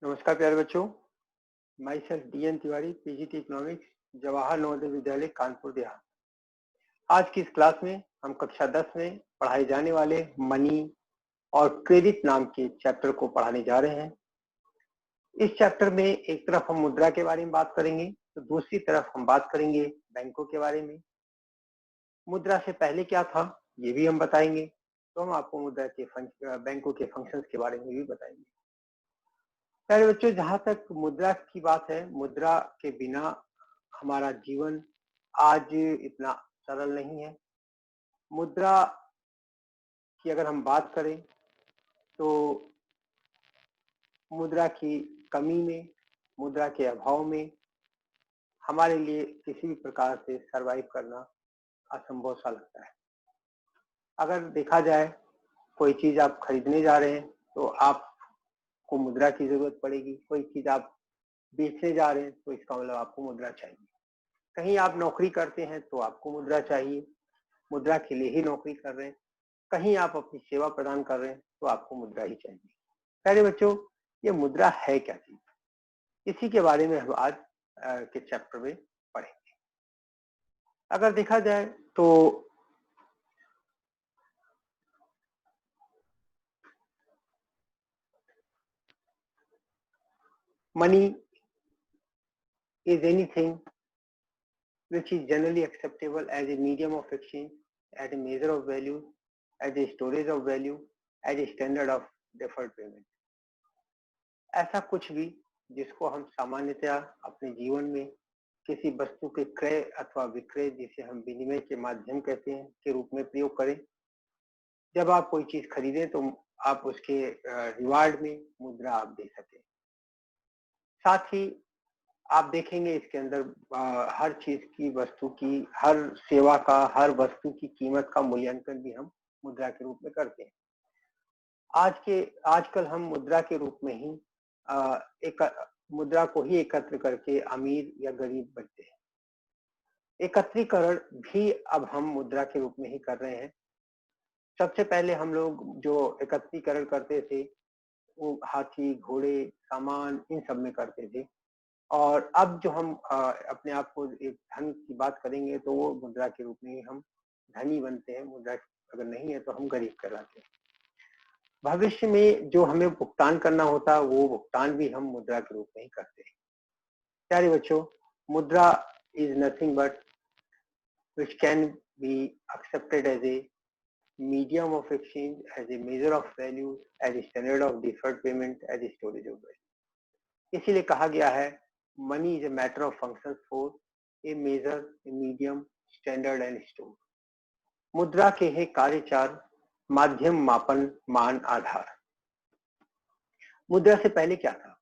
नमस्कार प्यारे बच्चों, my self DN. Tiwari, PGT economics, Jawahar Navodaya Vidyalaya Kanpur Dehat. आज की इस क्लास में हम कक्षा 10 में पढ़ाए जाने वाले मनी और क्रेडिट नाम के चैप्टर को पढ़ाने जा रहे हैं। इस चैप्टर में एक तरफ हम मुद्रा के बारे में बात करेंगे तो दूसरी तरफ हम बात करेंगे बैंकों के बारे में। मुद्रा से पहले क्या था ये भी हम बताएंगे, तो हम आपको मुद्रा के बैंकों के फंक्शंस के बारे में भी बताएंगे। प्यारे बच्चों, जहां तक मुद्रा की बात है, मुद्रा के बिना हमारा जीवन आज इतना सरल नहीं है। मुद्रा की अगर हम बात करें तो मुद्रा की कमी में, मुद्रा के अभाव में हमारे लिए किसी भी प्रकार से सरवाइव करना असंभव सा लगता है। अगर देखा जाए, कोई चीज आप खरीदने जा रहे हैं तो आपको मुद्रा की जरूरत पड़ेगी। कोई चीज आप बेचने जा रहे हैं तो इसका मतलब आपको मुद्रा चाहिए। कहीं आप नौकरी करते हैं तो आपको मुद्रा चाहिए, मुद्रा के लिए ही नौकरी कर रहे हैं। कहीं आप अपनी सेवा प्रदान कर रहे हैं तो आपको मुद्रा ही चाहिए। प्यारे बच्चों, ये मुद्रा है क्या चीज, इसी के बारे में हम आज के चैप्टर में पढ़ेंगे। अगर देखा जाए तो money is anything which is generally acceptable as a medium of exchange, as a measure of value, as a storage of value, as a standard of deferred payment। ऐसा कुछ भी जिसको हम सामान्यतया अपने जीवन में किसी वस्तु के क्रय अथवा विक्रय, जिसे हम विनिमय के माध्यम कहते हैं, के रूप में प्रयोग करें। जब आप कोई चीज खरीदें तो आप उसके रिवार्ड में मुद्रा आप दे सकें। साथ ही आप देखेंगे इसके अंदर हर चीज की, वस्तु की, हर सेवा का, हर वस्तु की कीमत का मूल्यांकन भी हम मुद्रा के रूप में करते हैं। आजकल हम मुद्रा के रूप में ही एक मुद्रा को ही एकत्र करके अमीर या गरीब बनते हैं। एकत्रीकरण भी अब हम मुद्रा के रूप में ही कर रहे हैं। सबसे पहले हम लोग जो एकत्रीकरण करते थे वो हाथी, घोड़े, सामान, इन सब में करते थे। और अब जो हम अपने आप को एक धन की बात करेंगे तो वो मुद्रा के रूप में ही हम धनी बनते हैं। मुद्रा अगर नहीं है तो हम गरीब कहलाते हैं। भविष्य में जो हमें भुगतान करना होता है वो भुगतान भी हम मुद्रा के रूप में ही करते हैं। प्यारे बच्चों, मुद्रा is nothing but which can be accepted as a medium of exchange, as a measure of value, as a standard of deferred payment, as a storage of value। इसीलिए कहा गया है money is a matter of functions for a measure, a medium, standard and store. मुद्रा के है कार्यचार, माध्यम, मापन, मान, आधार। मुद्रा से पहले क्या था?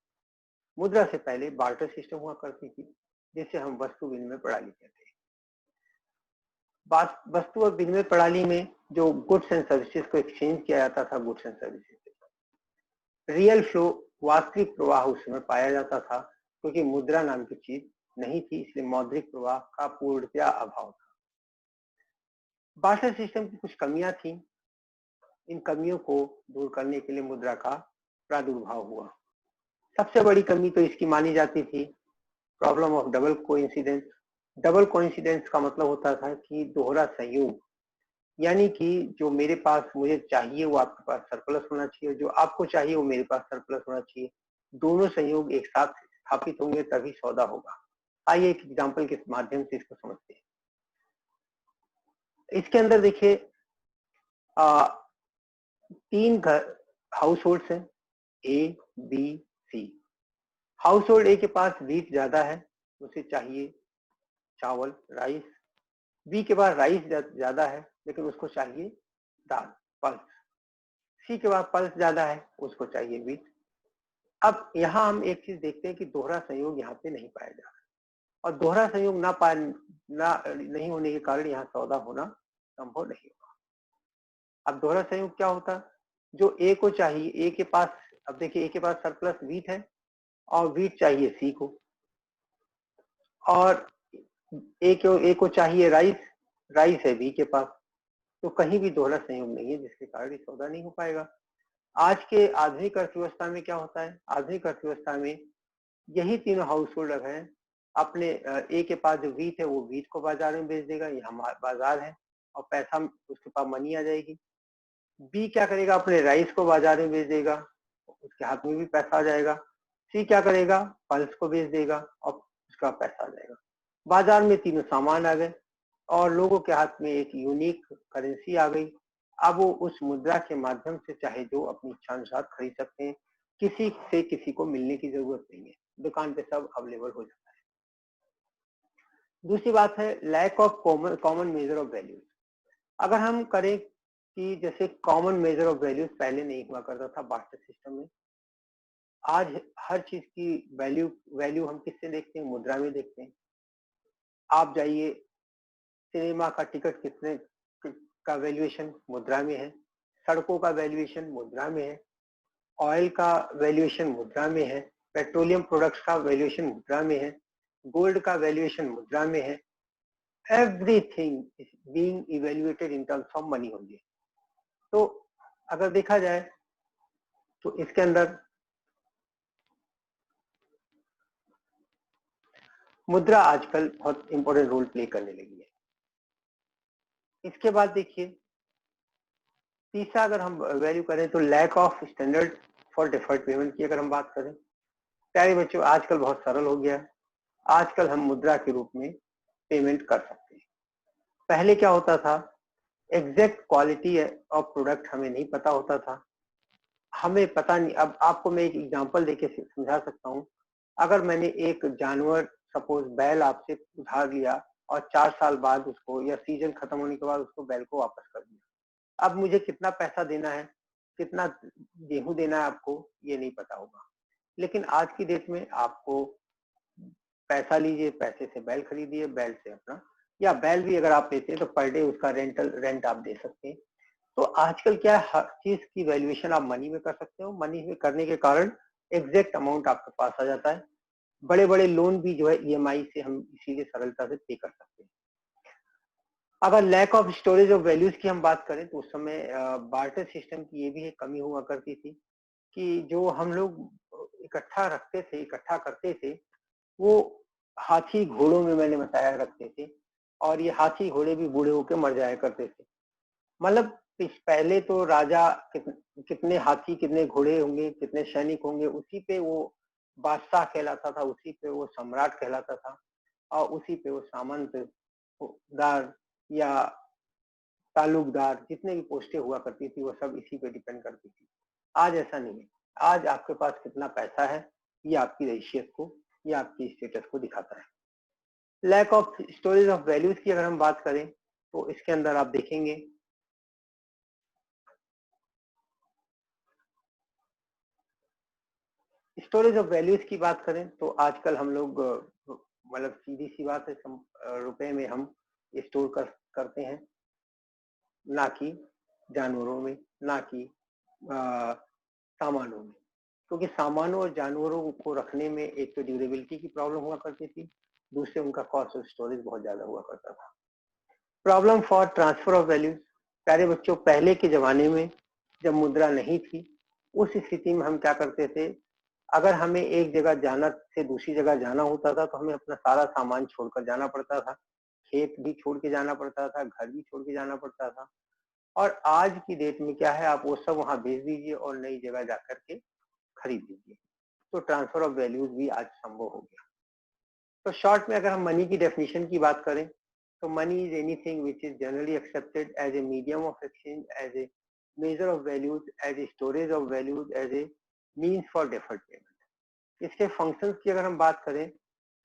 मुद्रा से पहले बार्टर सिस्टम हुआ करती थी, जिसे हम वस्तु विनिमय प्रणाली कहते हैं। वस्तु और विनिमय प्रणाली में जो गुड्स एंड सर्विसेज को एक्सचेंज किया जाता था, goods and services, real flow, वास्तविक प्रवाह उस समय पाया जाता था, क्योंकि मुद्रा नाम की चीज नहीं थी, इसलिए मौद्रिक प्रवाह का पूर्णतया अभाव था। बार्टर सिस्टम की कुछ कमियां थी। इन कमियों को दूर करने के लिए मुद्रा का प्रादुर्भाव हुआ। सबसे बड़ी कमी तो इसकी मानी जाती थी problem of double coincidence. Double coincidence का मतलब होता था कि दोहरा संयोग, यानी कि जो मेरे पास मुझे चाहिए वो आपके पास सरप्लस होना चाहिए, जो आपको चाहिए वो मेरे पास सरप्लस होना चाहिए। दोनों संयोग एक साथ स्थापित होंगे तभी सौदा होगा। आइए एक एग्जांपल के माध्यम से इसको समझते हैं। इसके अंदर देखिए 3 हाउस होल्ड हैं, A, B, C. Household A के पास व्हीट ज्यादा है, उसे चाहिए चावल, राइस। बी के पास राइस ज्यादा है लेकिन उसको चाहिए दाल, पल्स। सी के पास पल्स ज्यादा है, उसको चाहिए व्हीट। अब यहाँ हम एक चीज देखते हैं कि दोहरा संयोग यहाँ पे नहीं पाया जा रहा, और दोहरा संयोग नहीं होने के कारण यहाँ सौदा होना संभव नहीं होगा। अब दोहरा संयोग क्या होता? जो ए को चाहिए, ए के पास, अब देखिए ए के पास सरप्लस व्हीट है और व्हीट चाहिए सी को, और ए को चाहिए राइस, राइस है बी के पास। तो कहीं भी दोहरा संयोग नहीं है, जिसके कारण सौदा नहीं हो पाएगा। आज के आधुनिक अर्थव्यवस्था में क्या होता है, आधुनिक अर्थव्यवस्था में यही तीनों हाउस होल्डर हैं, अपने ए के पास जो वीट है वो वीट को बाजार में बेच देगा, ये हमारा बाजार है और पैसा उसके पास मनी आ जाएगी। बी क्या करेगा, अपने राइस को बाजार में बेच देगा, उसके हाथ में भी पैसा आ जाएगा। सी क्या करेगा, पल्स को बेच देगा और उसका पैसा आ जाएगा। बाजार में तीनों सामान आ गए और लोगों के हाथ में एक यूनिक करेंसी आ गई। अब वो उस मुद्रा के माध्यम से चाहे जो अपनी इच्छा अनुसार खरीद सकते हैं, किसी से किसी को मिलने की जरूरत नहीं है, दुकान पे सब अवेलेबल हो जाता है। दूसरी बात है lack of common measure of values. अगर हम करें कि जैसे कॉमन मेजर ऑफ वैल्यूज पहले नहीं हुआ करता था बार्टर सिस्टम में, आज हर चीज की वैल्यू वैल्यू हम किससे देखते हैं, मुद्रा में देखते हैं। आप जाइए, सिनेमा का टिकट कितने का वैल्यूएशन मुद्रा में है, सड़कों का वैल्यूएशन मुद्रा में है, ऑयल का वैल्यूएशन मुद्रा में है, पेट्रोलियम प्रोडक्ट्स का वैल्यूएशन मुद्रा में है, गोल्ड का वैल्यूएशन मुद्रा में है। Everything is being evaluated in terms of money only. तो अगर देखा जाए तो इसके अंदर मुद्रा आजकल बहुत इंपॉर्टेंट रोल प्ले करने लगी है। इसके बाद देखिए तीसरा अगर हम वैल्यू करें तो lack of standard for deferred payment की अगर हम बात करें, प्यारे बच्चों आजकल बहुत सरल हो गया है। आजकल हम मुद्रा के रूप में पेमेंट कर सकते हैं। पहले क्या होता था, एग्जैक्ट क्वालिटी ऑफ प्रोडक्ट हमें नहीं पता होता था, हमें पता नहीं। अब आपको मैं एक एग्जांपल देके समझा सकता हूँ। अगर मैंने एक जानवर सपोज बैल आपसे उधार लिया और 4 साल बाद उसको या सीजन खत्म होने के बाद उसको बैल को वापस कर दिया, अब मुझे कितना पैसा देना है, कितना गेहूं देना है आपको, ये नहीं पता होगा। लेकिन आज की डेट में आपको पैसा लीजिए, पैसे से बैल खरीदिए, बैल से अपना, या बैल भी अगर आप लेते हैं तो पर डे उसका रेंट आप दे सकते हैं। तो आजकल क्या है, हर चीज की वैल्यूएशन आप मनी में कर सकते हो। मनी में करने के कारण एग्जैक्ट अमाउंट आपके पास आ जाता है। बड़े बड़े लोन भी जो है ईएमआई से हम इसीलिए सरलता से पे कर सकते हैं। अगर lack of storage of values की हम बात करें तो उस समय बार्टर सिस्टम की ये भी एक कमी हुआ करती थी कि जो हम लोग इकट्ठा रखते थे, इकट्ठा करते थे, वो हाथी घोड़ों में मैंने बताया रखते थे, और ये हाथी घोड़े भी बूढ़े होकर मर जाया करते थे। मतलब पहले तो राजा कितने हाथी कितने घोड़े होंगे, कितने सैनिक होंगे, उसी पे वो बादशाह कहलाता था, उसी पे वो सम्राट कहलाता था, और उसी पे वो सामंतदार या तालुकदार जितने भी पोस्टें हुआ करती थी वो सब इसी पे डिपेंड करती थी। आज ऐसा नहीं है। आज आपके पास कितना पैसा है ये आपकी हैसियत को या आपकी स्टेटस को दिखाता है। Lack of storage of values की अगर हम बात करें तो इसके अंदर आप देखेंगे स्टोरेज ऑफ वैल्यूज की बात करें तो आजकल हम लोग मतलब सीधी सी बात है, रुपए में हम स्टोर करते हैं, ना कि जानवरों में, ना कि सामानों में। क्योंकि सामानों और जानवरों को रखने में एक तो ड्यूरेबिलिटी की प्रॉब्लम हुआ करती थी, दूसरे उनका कॉस्ट ऑफ स्टोरेज बहुत ज्यादा हुआ करता था। Problem for transfer of values. प्यारे बच्चों पहले के जमाने में जब मुद्रा नहीं थी, उस स्थिति में हम क्या करते थे, अगर हमें एक जगह जाना से दूसरी जगह जाना होता था तो हमें अपना सारा सामान छोड़कर जाना पड़ता था, खेत भी छोड़ के जाना पड़ता था, घर भी छोड़ के जाना पड़ता था। और आज की डेट में क्या है, आप वो सब वहां भेज दीजिए और नई जगह जाकर के खरीद लीजिए। तो ट्रांसफर ऑफ वैल्यूज भी आज संभव हो गया। तो शॉर्ट में अगर हम मनी की डेफिनेशन की बात करें तो money is anything which is generally accepted as a medium of exchange, as a measure of values, as a storage of values, as a means for deferred payment. इसके functions की अगर हम बात करें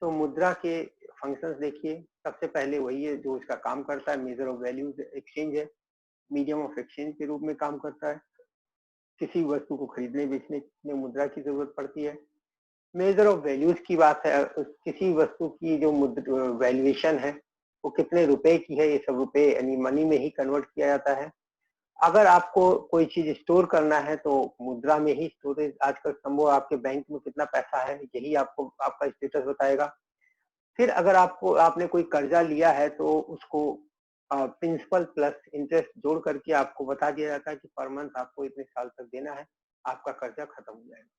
तो मुद्रा के फंक्शंस देखिए, सबसे पहले वही है जो इसका काम करता है, मेजर ऑफ वैल्यूज एक्सचेंज है, मीडियम ऑफ एक्सचेंज के रूप में काम करता है, किसी वस्तु को खरीदने बेचने में मुद्रा की जरूरत पड़ती है। मेजर ऑफ वैल्यूज की बात है, किसी वस्तु की जो वैल्यूएशन है वो कितने रुपए की है, ये सब रुपए यानी मनी में ही कन्वर्ट किया जाता है। अगर आपको कोई चीज स्टोर करना है तो मुद्रा में ही स्टोरेज आजकल संभव, आपके बैंक में कितना पैसा है यही आपको आपका स्टेटस बताएगा। फिर अगर आपने कोई कर्जा लिया है तो उसको प्रिंसिपल प्लस इंटरेस्ट जोड़ करके आपको बता दिया जाता है कि पर मंथ आपको इतने साल तक देना है, आपका कर्जा खत्म हो जाएगा।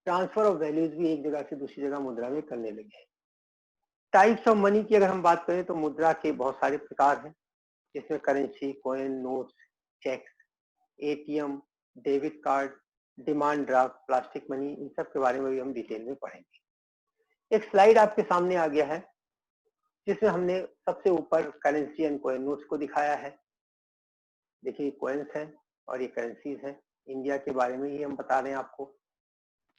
ट्रांसफर ऑफ वैल्यूज भी एक जगह से दूसरी जगह मुद्रा में करने लगे हैं। टाइप्स ऑफ मनी की अगर हम बात करें तो मुद्रा के बहुत सारे प्रकार हैं, जिसमें currency, coin, notes, cheques, ATM, debit card, demand draft, plastic money, इन सब के बारे में भी हम डिटेल में पढ़ेंगे। एक स्लाइड आपके सामने आ गया है जिसमें हमने सबसे ऊपर करेंसी एंड कॉइन नोट्स को दिखाया है। देखिए कॉइन्स हैं और ये करेंसीज हैं, इंडिया के बारे में ही हम बता रहे हैं आपको।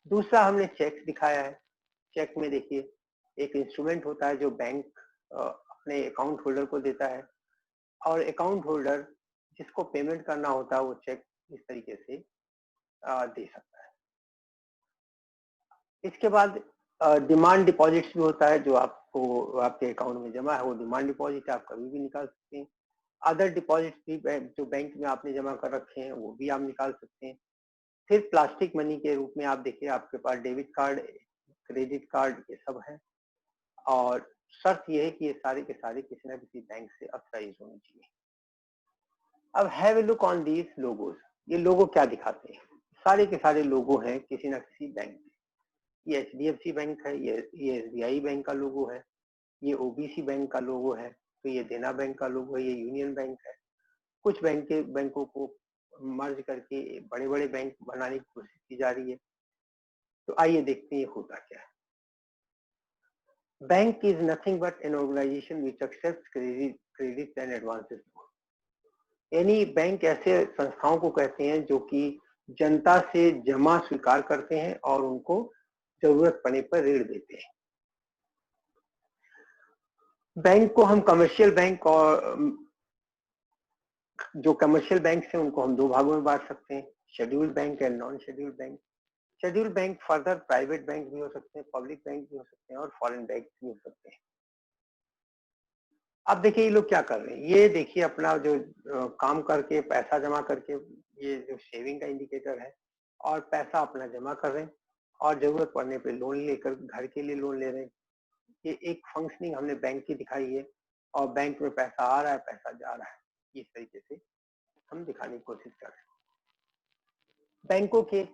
दूसरा हमने चेक्स दिखाया है। चेक में देखिए एक इंस्ट्रूमेंट होता है जो बैंक अपने अकाउंट होल्डर को देता है, और अकाउंट होल्डर जिसको पेमेंट करना होता है वो चेक इस तरीके से दे सकता है। इसके बाद डिमांड डिपॉजिट्स भी होता है, जो आपको आपके अकाउंट में जमा है वो डिमांड डिपॉजिट आप कभी भी निकाल सकते हैं। अदर डिपॉजिट्स भी जो बैंक में आपने जमा कर रखे हैं वो भी आप निकाल सकते हैं। फिर प्लास्टिक मनी के रूप में आप देखिए आपके पास डेबिट कार्ड, क्रेडिट कार्ड, ये सब है, और शर्त यह है कि ये सारे के सारे किसी न किसी बैंक से ऑथराइज होने चाहिए। अब have a look on these logos. ये लोगो क्या दिखाते हैं? सारे के सारे लोगो हैं किसी न किसी बैंक के। ये HDFC बैंक है, ये SBI बैंक का लोगो है, ये OBC बैंक का लोगो है, तो ये देना बैंक का लोगो है, ये यूनियन बैंक है। कुछ बैंकों को मर्ज करके बड़े बड़े बैंक बनाने की कोशिश की जा रही है। तो आइए देखते हैं ये होता क्या है। Bank is nothing but an organisation which accepts credit and advances. यानी बैंक ऐसे संस्थाओं को कहते हैं जो कि जनता से जमा स्वीकार करते हैं और उनको जरूरत पड़ने पर ऋण देते हैं। बैंक को हम कमर्शियल बैंक और जो कमर्शियल बैंक है उनको हम दो भागों में बांट सकते हैं, scheduled bank and non scheduled bank. Scheduled bank further private bank भी हो सकते हैं, पब्लिक बैंक भी हो सकते हैं और फॉरेन बैंक भी हो सकते हैं। अब देखिए ये लोग क्या कर रहे हैं, ये देखिए अपना जो काम करके पैसा जमा करके, ये जो सेविंग का इंडिकेटर है, और पैसा अपना जमा कर रहे हैं और जरूरत पड़ने पे लोन लेकर घर के लिए लोन ले रहे हैं। ये एक फंक्शनिंग हमने बैंक की दिखाई है, और बैंक में पैसा आ रहा है, पैसा जा रहा है, इस तरीके से हम दिखाने की कोशिश कर रहे हैं। बैंकों के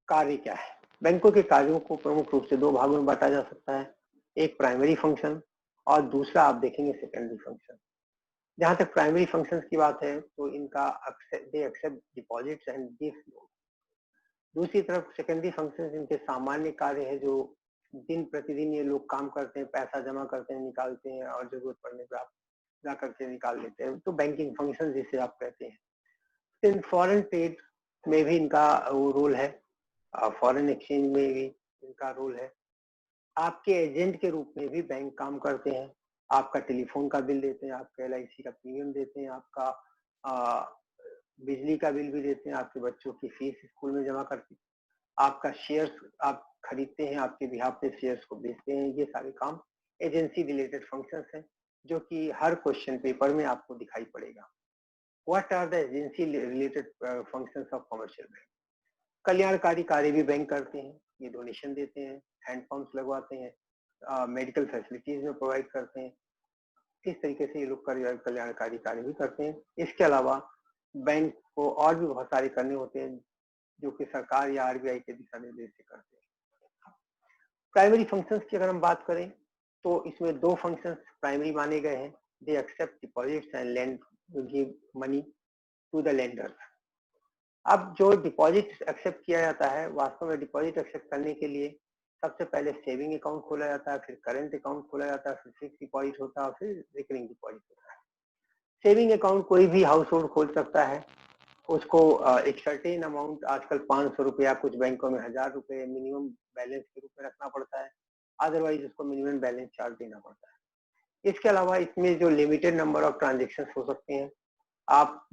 कार्य क्या है? बैंकों के कार्यों को प्रमुख रूप से दो भागों में बांटा जा सकता है, एक प्राइमरी फंक्शन और दूसरा आप देखेंगे सेकेंडरी फंक्शन। जहां तक प्राइमरी फंक्शंस की बात है तो इनका they accept deposits and gives loan. दूसरी तरफ सेकेंडरी फंक्शंस इनके सामान्य कार्य है, जो दिन प्रतिदिन ये लोग काम करते हैं, पैसा जमा करते हैं, निकालते हैं और जरूरत पड़ने पर आप जा करके निकाल लेते हैं, तो बैंकिंग फंक्शन जिसे आप कहते हैं। इन फॉरेन ट्रेड में भी इनका वो रोल है, फॉरेन एक्सचेंज में भी इनका रोल है। आपके एजेंट के रूप में भी बैंक काम करते हैं, आपका टेलीफोन का बिल देते हैं, आपका LIC का प्रीमियम देते हैं, आपका बिजली का बिल भी देते हैं, आपके बच्चों की फीस स्कूल में जमा करते हैं, आपका शेयर्स आप खरीदते हैं, आपके बिहाफ पे शेयर्स को बेचते हैं। ये सारे काम एजेंसी रिलेटेड फंक्शंस हैं जो कि हर क्वेश्चन पेपर में आपको दिखाई पड़ेगा। What are the agency related functions of commercial bank? कल्याणकारी कार्य भी बैंक करते हैं, ये डोनेशन देते हैं, हैंडपंप्स लगवाते हैं, मेडिकल फैसिलिटीज में प्रोवाइड करते हैं। इस तरीके से ये लोग कल्याणकारी कार्य भी करते हैं। इसके अलावा बैंक को और भी बहुत सारे करने होते हैं जो कि सरकार या RBI के दिशा निर्देश से करते हैं। प्राइमरी फंक्शंस की अगर हम बात करें तो इसमें दो फंक्शंस प्राइमरी माने गए हैं, they accept deposits and lend give money to the lenders. अब जो डिपॉजिट एक्सेप्ट किया जाता है, वास्तव में डिपॉजिट एक्सेप्ट करने के लिए सबसे पहले सेविंग अकाउंट खोला जाता है, फिर करंट अकाउंट खोला जाता है, फिर फिक्स डिपॉजिट होता है, फिर रिकरिंग डिपॉजिट होता है। सेविंग अकाउंट कोई भी हाउस होल्ड खोल सकता है, उसको एक सर्टेन अमाउंट, आजकल 500 रुपया, कुछ बैंकों में 1000 रुपये मिनिमम बैलेंस के रूप में रखना पड़ता है, अदरवाइज उसको मिनिमम बैलेंस चार्ज देना पड़ता है। इसके अलावा इसमें जो लिमिटेड नंबर ऑफ ट्रांजेक्शन हो सकते हैं, आप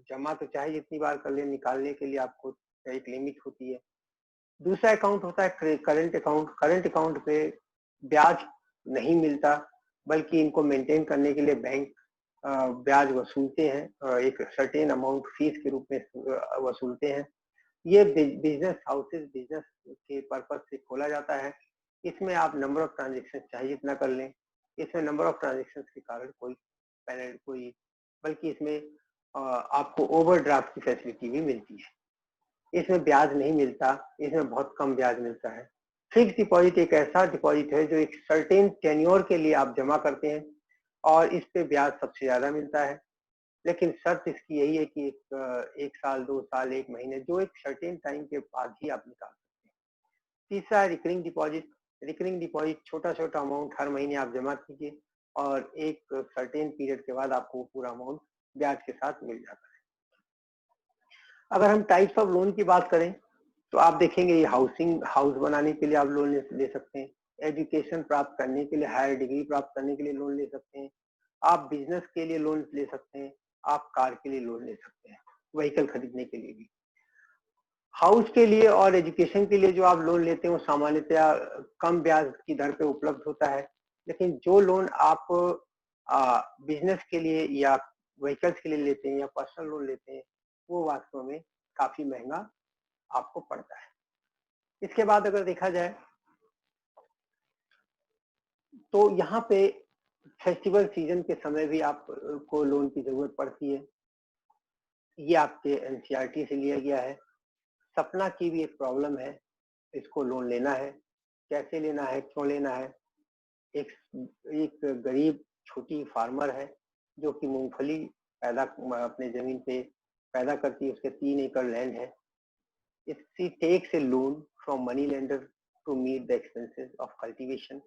जमा तो चाहे जितनी बार कर ले, निकालने के लिए आपको एक लिमिट होती है। दूसरा अकाउंट होता है करंट अकाउंट। करंट अकाउंट पे ब्याज नहीं मिलता, बल्कि इनको मेंटेन करने के लिए बैंक ब्याज वसूलते हैं, एक सर्टेन अमाउंट फीस के रूप में वसूलते हैं। ये बिजनेस हाउसेस बिजनेस के पर्पज से खोला जाता है। इसमें आप नंबर ऑफ ट्रांजेक्शन चाहिए जितना कर लें, इसमें नंबर ऑफ ट्रांजेक्शन के कारण कोई बल्कि इसमें आपको ओवरड्राफ्ट की फैसिलिटी भी मिलती है। इसमें ब्याज नहीं मिलता, इसमें बहुत कम ब्याज मिलता है। फिक्स डिपॉजिट एक ऐसा डिपॉजिट है जो एक सर्टेन टेन्योर के लिए आप जमा करते हैं और इस पे ब्याज सबसे ज्यादा मिलता है। लेकिन शर्त इसकी यही है कि एक साल, 2 साल, 1 महीने, जो एक सर्टेन टाइम के बाद ही आप निकाल सकते हैं। तीसरा है रिकरिंग डिपॉजिट। रिकरिंग डिपॉजिट छोटा-छोटा अमाउंट हर महीने आप जमा कीजिए और एक सर्टेन पीरियड के बाद आपको पूरा अमाउंट ब्याज के साथ मिल जाता है। अगर हम टाइप्स ऑफ लोन की बात करें तो आप देखेंगे ये हाउस बनाने के लिए आप लोन ले सकते हैं, एजुकेशन प्राप्त करने के लिए, हायर डिग्री प्राप्त करने के लिए लोन ले सकते हैं, आप बिजनेस के लिए लोन ले सकते हैं, आप कार के लिए लोन ले सकते हैं, व्हीकल खरीदने के लिए भी। हाउस के लिए और एजुकेशन के लिए जो आप लोन लेते हैं वो सामान्यतया कम ब्याज की दर पे उपलब्ध होता है, लेकिन जो लोन आप बिजनेस के लिए या व्हीकल्स के लिए लेते हैं या पर्सनल लोन लेते हैं वो वास्तव में काफी महंगा आपको पड़ता है। इसके बाद अगर देखा जाए तो यहाँ पे फेस्टिवल सीजन के समय भी आपको लोन की जरूरत पड़ती है। ये आपके एनसीईआरटी से लिया गया है। सपना की भी एक प्रॉब्लम है, इसको लोन लेना है, कैसे लेना है, क्यों लेना है। एक एक गरीब छोटी फार्मर है जो कि मूंगफली पैदा अपने जमीन पे पैदा करती है, उसके 3 एकड़ लैंड है। She takes a loan from money lender to meet the expenses of cultivation.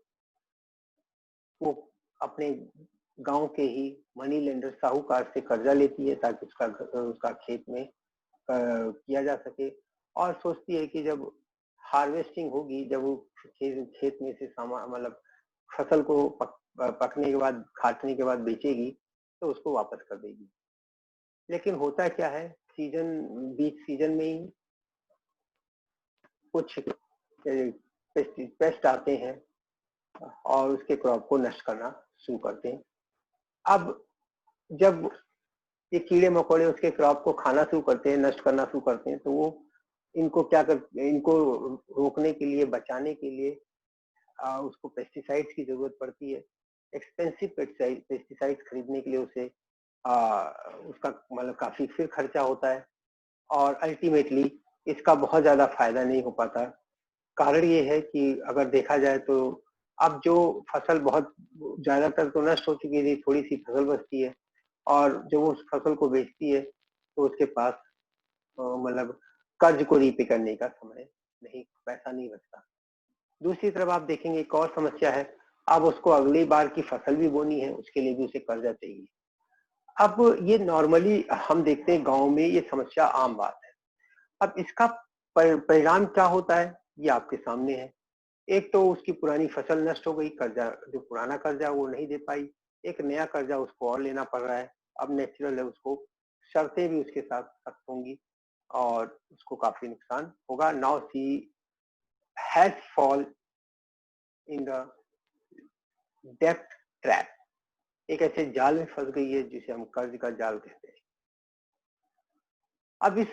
वो अपने गांव के ही मनी लेंडर साहूकार से कर्जा लेती है ताकि उसका खेत में किया जा सके और सोचती है कि जब हार्वेस्टिंग होगी, जब वो खेत में से सामान मतलब फसल को पकने के बाद, काटने के बाद बेचेगी तो उसको वापस कर देगी। लेकिन होता क्या है, बीच सीजन में ही कुछ पेस्ट आते हैं और उसके क्रॉप को नष्ट करना शुरू करते हैं। अब जब ये कीड़े मकोड़े उसके क्रॉप को खाना शुरू करते हैं, नष्ट करना शुरू करते हैं, तो वो इनको रोकने के लिए, बचाने के लिए उसको पेस्टिसाइड्स की जरूरत पड़ती है। एक्सपेंसिव पेस्टिसाइड्स खरीदने के लिए उसे उसका मतलब काफी फिर खर्चा होता है और अल्टीमेटली इसका बहुत ज्यादा फायदा नहीं हो पाता। कारण ये है कि अगर देखा जाए तो अब जो फसल बहुत ज्यादातर तो नष्ट हो चुकी थी, थोड़ी सी फसल बचती है और जब उस फसल को बेचती है तो उसके पास मतलब कर्ज को रीपे करने का समय नहीं, पैसा नहीं बचता। दूसरी तरफ आप देखेंगे एक और समस्या है, अब उसको अगली बार की फसल भी बोनी है, उसके लिए भी उसे कर्जा चाहिए। अब ये नॉर्मली हम देखते हैं गांव में ये समस्या आम बात है। अब इसका परिणाम क्या होता है ये आपके सामने है। एक तो उसकी पुरानी फसल नष्ट हो गई, कर्जा जो पुराना कर्जा वो नहीं दे पाई, एक नया कर्जा उसको और लेना पड़ रहा है। अब नेचुरल है, उसको शर्तें भी उसके साथ सख्त होंगी और उसको काफी नुकसान होगा। Now see has fall in the depth trap, एक ऐसे जाल में फंस गई है जिसे हम कर्ज का जाल कहते हैं। अब इस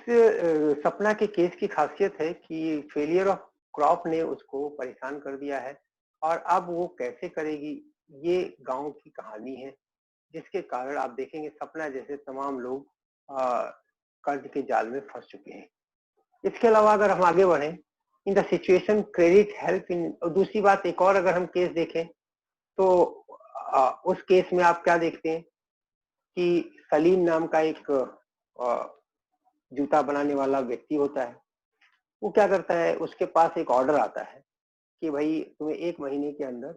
सपना के केस की खासियत है कि फेलियर ऑफ क्रॉप ने उसको परेशान कर दिया है और अब वो कैसे करेगी ये गांव की कहानी है, जिसके कारण आप देखेंगे सपना जैसे तमाम लोग कर्ज के जाल में फंस चुके हैं। इसके अलावा अगर हम आगे बढ़े, in the situation credit help in, दूसरी बात एक और अगर हम केस देखें तो उस केस में आप क्या देखते हैं कि सलीम नाम का एक जूता बनाने वाला व्यक्ति होता है। वो क्या करता है, उसके पास एक ऑर्डर आता है कि भाई तुम्हें 1 महीने के अंदर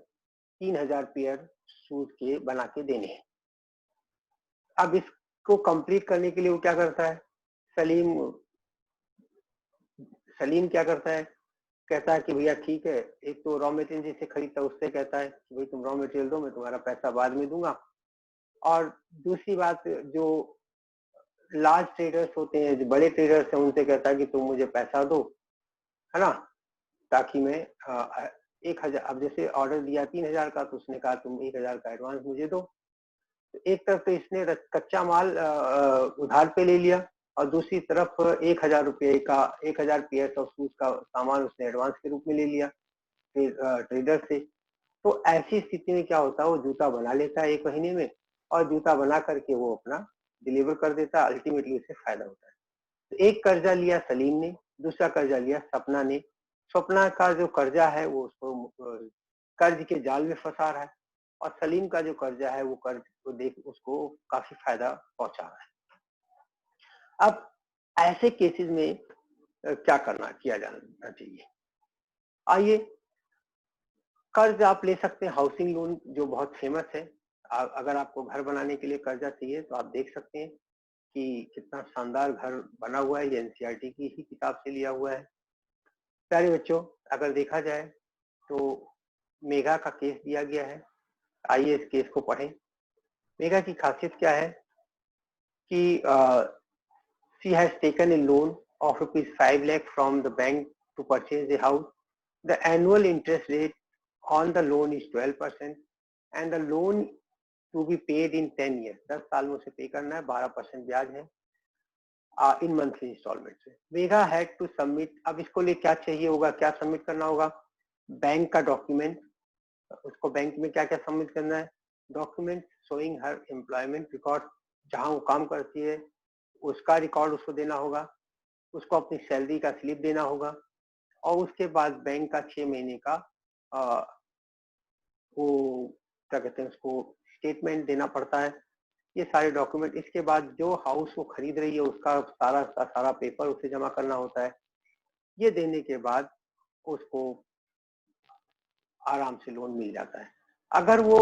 3000 पेयर शूज के बना के देने हैं। अब इसको कंप्लीट करने के लिए वो क्या करता है, सलीम क्या करता है, कहता है कि भैया ठीक है, एक तो रॉ मटेरियल जिससे खरीदता है उससे कहता है कि भाई तुम रॉ मटेरियल दो, मैं तुम्हारा पैसा बाद में दूंगा। और दूसरी बात जो लार्ज ट्रेडर्स होते हैं, जो बड़े ट्रेडर्स हैं, उनसे कहता है कि तुम मुझे पैसा दो, है ना, ताकि मैं 1000, अब जैसे ऑर्डर दिया 3000 का तो उसने कहा तुम 1000 का एडवांस मुझे दो। तो एक तरफ तो इसने कच्चा माल उधार पे ले लिया और दूसरी तरफ 1000 रुपये का 1000 पेयर ऑफ शूज का सामान उसने एडवांस के रूप में ले लिया ट्रेडर से। तो ऐसी स्थिति में क्या होता है, वो जूता बना लेता है 1 महीने में और जूता बना करके वो अपना डिलीवर कर देता है, अल्टीमेटली उसे फायदा होता है। एक कर्जा लिया सलीम ने, दूसरा कर्जा लिया सपना ने। सपना का जो कर्जा है वो उसको कर्ज के जाल में फंसा रहा है, और सलीम का जो कर्जा है वो कर्ज को देख उसको काफी फायदा पहुंचा रहा है। अब ऐसे केसेस में क्या किया जाना चाहिए? आइए, कर्ज आप ले सकते हैं, हाउसिंग लोन जो बहुत फेमस है। अगर आपको घर बनाने के लिए कर्जा चाहिए तो आप देख सकते हैं कि कितना शानदार घर बना हुआ है। ये एनसीईआरटी की ही किताब से लिया हुआ है। प्यारे बच्चों, अगर देखा जाए तो मेघा का केस दिया गया है। आइए इस केस को पढ़ें। मेघा की खासियत क्या है कि she has taken a loan of ₹5 lakh from the bank to purchase the house. The annual interest rate on the loan is 12% and the loan to be paid in 10 years. 10 साल में उसे पे करना है, 12% ब्याज है इन मंथली इंस्टॉलमेंट से। Megha had to submit, अब इसको लिए क्या चाहिए होगा, क्या सबमिट करना होगा? बैंक का डॉक्यूमेंट। उसको बैंक में क्या क्या सबमिट करना है? डॉक्यूमेंट शोइंग हर एम्प्लॉयमेंट रिकॉर्ड, जहां वो काम करती है उसका रिकॉर्ड उसको देना होगा। उसको अपनी सैलरी का स्लिप देना होगा, और उसके बाद बैंक का 6 महीने का वो क्या कहते हैं उसको स्टेटमेंट देना पड़ता है। ये सारे डॉक्यूमेंट, इसके बाद जो हाउस वो खरीद रही है उसका सारा पेपर उसे जमा करना होता है। ये देने के बाद उसको आराम से लोन मिल जाता है। अगर वो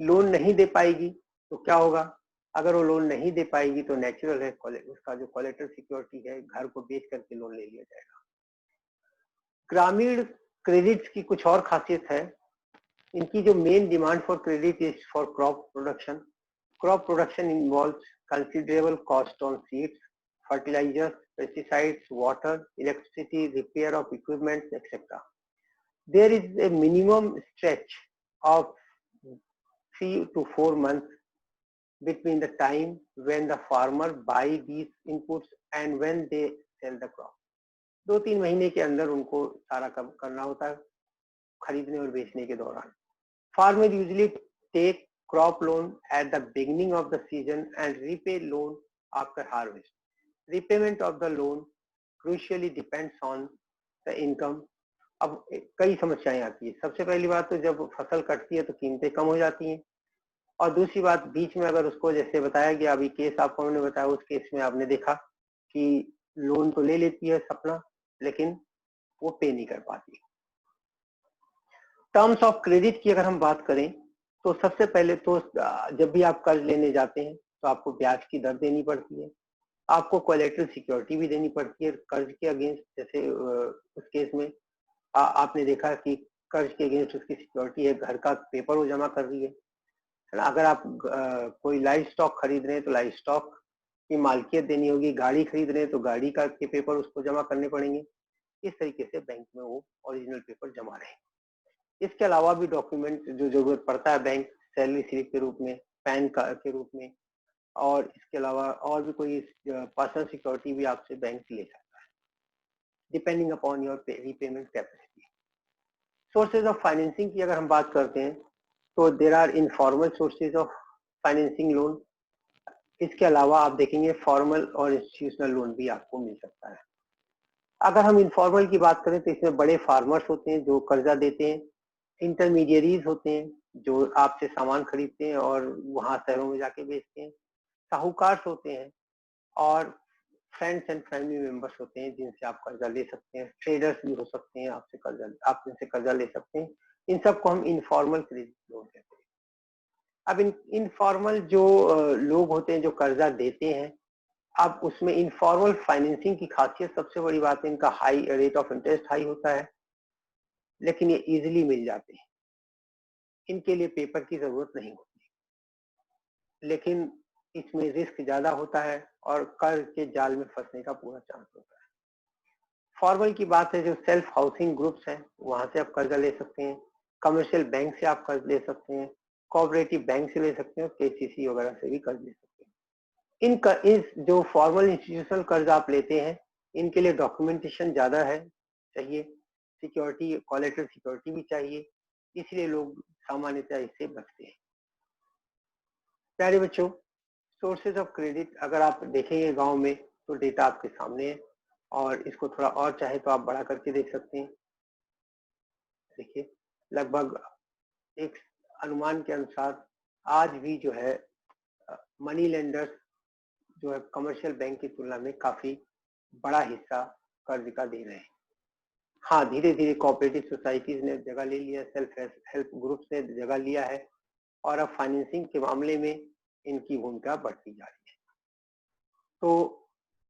लोन नहीं दे पाएगी तो क्या होगा? अगर वो लोन नहीं दे पाएगी तो नेचुरल है, उसका जो कोलेटरल सिक्योरिटी है घर को बेच करके लोन ले लिया जाएगा। ग्रामीण क्रेडिट्स की कुछ और खासियत है। इनकी जो main demand for credit is for crop production. Crop production involves considerable cost on seeds, fertilizers, pesticides, water, electricity, repair of equipment, etc. There is a minimum stretch of 3 to 4 months between the time when the farmer buy these inputs and when they sell the crop. 2-3 महीने के अंदर उनको सारा काम करना होता है खरीदने और बेचने के दौरान। Farmer usually take crop loan at the beginning of the season and repay loan after harvest. Repayment of the loan crucially depends on the income. अब कई समस्याएं आती है। सबसे पहली बात तो जब फसल कटती है तो कीमतें कम हो जाती हैं, और दूसरी बात बीच में अगर उसको जैसे बताया गया अभी केस आपको हमने बताया, उस केस में आपने देखा कि लोन तो ले लेती है सपना लेकिन वो पे नहीं कर पाती। टर्म्स ऑफ क्रेडिट की अगर हम बात करें तो सबसे पहले तो जब भी आप कर्ज लेने जाते हैं तो आपको ब्याज की दर देनी पड़ती है, आपको कोलेटरल सिक्योरिटी भी देनी पड़ती है कर्ज के अगेंस्ट। जैसे उस केस में आपने देखा कि कर्ज के अगेंस्ट उसकी सिक्योरिटी है, घर का पेपर वो जमा कर रही है ना। अगर आप कोई लाइव स्टॉक खरीद रहे हैं तो लाइव स्टॉक की मालकियत देनी होगी, गाड़ी खरीद रहे हैं तो गाड़ी का के पेपर उसको जमा करने पड़ेंगे। इस तरीके से बैंक में वो ओरिजिनल पेपर जमा रहे। इसके अलावा भी डॉक्यूमेंट जो जरूरत पड़ता है बैंक, सैलरी स्लिप के रूप में, पैन कार्ड के रूप में, और इसके अलावा और भी कोई पर्सनल सिक्योरिटी भी आपसे बैंक ले सकता है depending upon your repayment capacity. Sources of financing की अगर हम बात करते हैं तो there are informal sources of financing loan. इसके अलावा आप देखेंगे फॉर्मल और इंस्टीट्यूशनल लोन भी आपको मिल सकता है। अगर हम इनफॉर्मल की बात करें तो इसमें बड़े फार्मर्स होते हैं जो कर्जा देते हैं, इंटरमीडियरीज होते हैं जो आपसे सामान खरीदते हैं और वहां शहरों में जाके बेचते हैं, साहूकार होते हैं, और फ्रेंड्स एंड फैमिली मेंबर्स होते हैं जिनसे आप कर्जा ले सकते हैं। ट्रेडर्स भी हो सकते हैं, आप जिनसे कर्जा ले सकते हैं। इन सबको हम इनफॉर्मल क्रेडिट लोन कहते हैं। अब इनफॉर्मल जो लोग होते हैं जो कर्जा देते हैं, अब उसमें इनफॉर्मल फाइनेंसिंग की खासियत सबसे बड़ी बात है इनका high rate of interest high होता है, लेकिन ये इजिली मिल जाते हैं। इनके लिए पेपर की जरूरत नहीं होती, लेकिन इसमें रिस्क ज्यादा होता है और कर्ज के जाल में फंसने का पूरा चांस होता है। फॉर्मल की बात है जो सेल्फ हाउसिंग ग्रुप्स हैं वहां से आप कर्जा ले सकते हैं, कमर्शियल बैंक से आप कर्ज ले सकते हैं, कोऑपरेटिव बैंक से ले सकते हैं, केसीसी वगैरह से भी कर्ज ले सकते हैं। इस जो फॉर्मल इंस्टीट्यूशनल कर्ज आप लेते हैं इनके लिए डॉक्यूमेंटेशन ज्यादा है चाहिए, सिक्योरिटी कोलेटरल सिक्योरिटी भी चाहिए, इसलिए लोग सामान्यतः इससे बचते हैं। प्यारे बच्चों, सोर्सेज ऑफ क्रेडिट अगर आप देखेंगे गांव में तो डेटा आपके सामने है और इसको थोड़ा और चाहे तो आप बड़ा करके देख सकते हैं। देखिए लगभग एक अनुमान के अनुसार आज भी जो है मनी लेंडर्स जो है कमर्शियल बैंक की तुलना में काफी बड़ा हिस्सा कर्ज का दे रहे हैं। हाँ, धीरे धीरे कोऑपरेटिव सोसाइटीज ने जगह ले लिया, सेल्फ हेल्प ग्रुप्स ने जगह लिया है और अब फाइनेंसिंग के मामले में इनकी भूमिका बढ़ती जा रही है। तो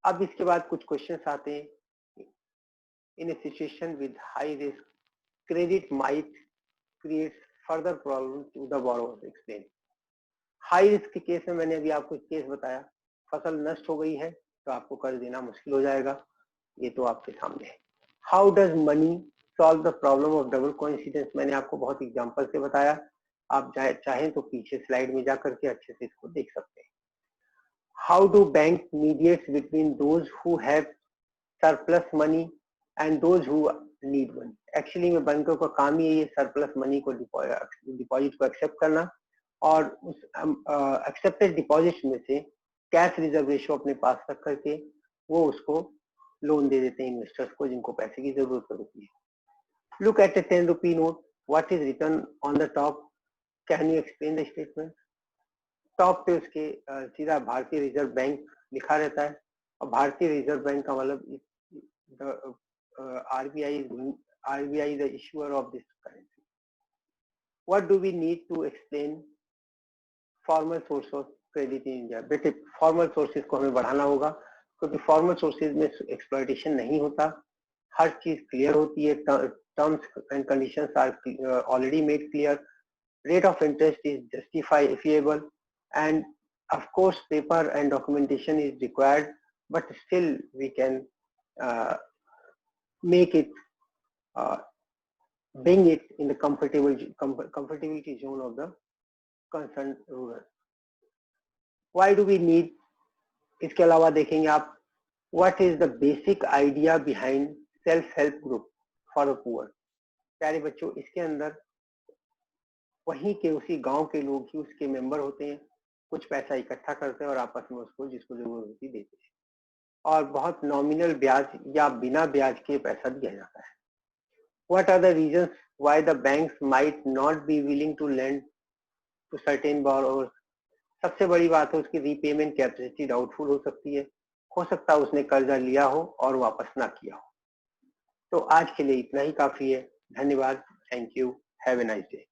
अब इसके बाद कुछ क्वेश्चंस आते हैं। In a situation with high risk, credit might create further problem to the borrower. Explain. High risk के केस में मैंने अभी आपको केस बताया, फसल नष्ट हो गई है तो आपको कर्ज देना मुश्किल हो जाएगा, ये तो आपके सामने है। How does money solve the problem of double coincidence, मैंने आपको बहुत एग्जांपल से बताया, आप चाहें तो पीछे स्लाइड में जाकर के अच्छे से इसको देख सकते हैं। How do bank mediates between those who have surplus money and those who need money. Actually में बैंकों का काम ही है ये सरप्लस मनी को डिपॉजिट को एक्सेप्ट करना और उस एक्सेप्टेड डिपॉजिट में से कैश रिजर्व रेशो अपने पास रख करके वो उसको लोन दे देते हैं इन्वेस्टर्स को जिनको पैसे की जरूरत होती है। Look at a 10 rupee note, what is written on the top, can you explain the statement. Top पे उसके सीधा भारतीय रिजर्व बैंक लिखा रहता है और भारतीय रिजर्व बैंक का मतलब RBI is the issuer of this currency. What do we need to explain formal source of credit in India? बेटे फॉर्मल सोर्सेज को हमें बढ़ाना होगा क्योंकि फॉर्मल सोर्सेज में एक्सप्लॉयटेशन नहीं होता, हर चीज क्लियर होती है, terms and conditions are already made clear, rate of interest is justifiable, and of course paper and documentation is required, but still we can make it bring it in the comfortability zone of the concerned ruler. Why do we need, इसके अलावा देखेंगे आप what is the basic idea behind self help group for the poor। प्यारे बच्चों, इसके अंदर वहीं के उसी गांव के लोग ही उसके मेंबर होते हैं, कुछ पैसा इकट्ठा करते हैं और आपस में उसको जिसको जरूरत होती देते हैं और बहुत नॉमिनल ब्याज या बिना ब्याज के पैसा दिया जाता है। What are the reasons why the banks might not be willing to lend to certain borrowers? सबसे बड़ी बात है उसकी रीपेमेंट कैपेसिटी डाउटफुल हो सकती है, हो सकता है उसने कर्जा लिया हो और वापस ना किया हो। तो आज के लिए इतना ही काफी है। धन्यवाद। Thank you. Have a nice day.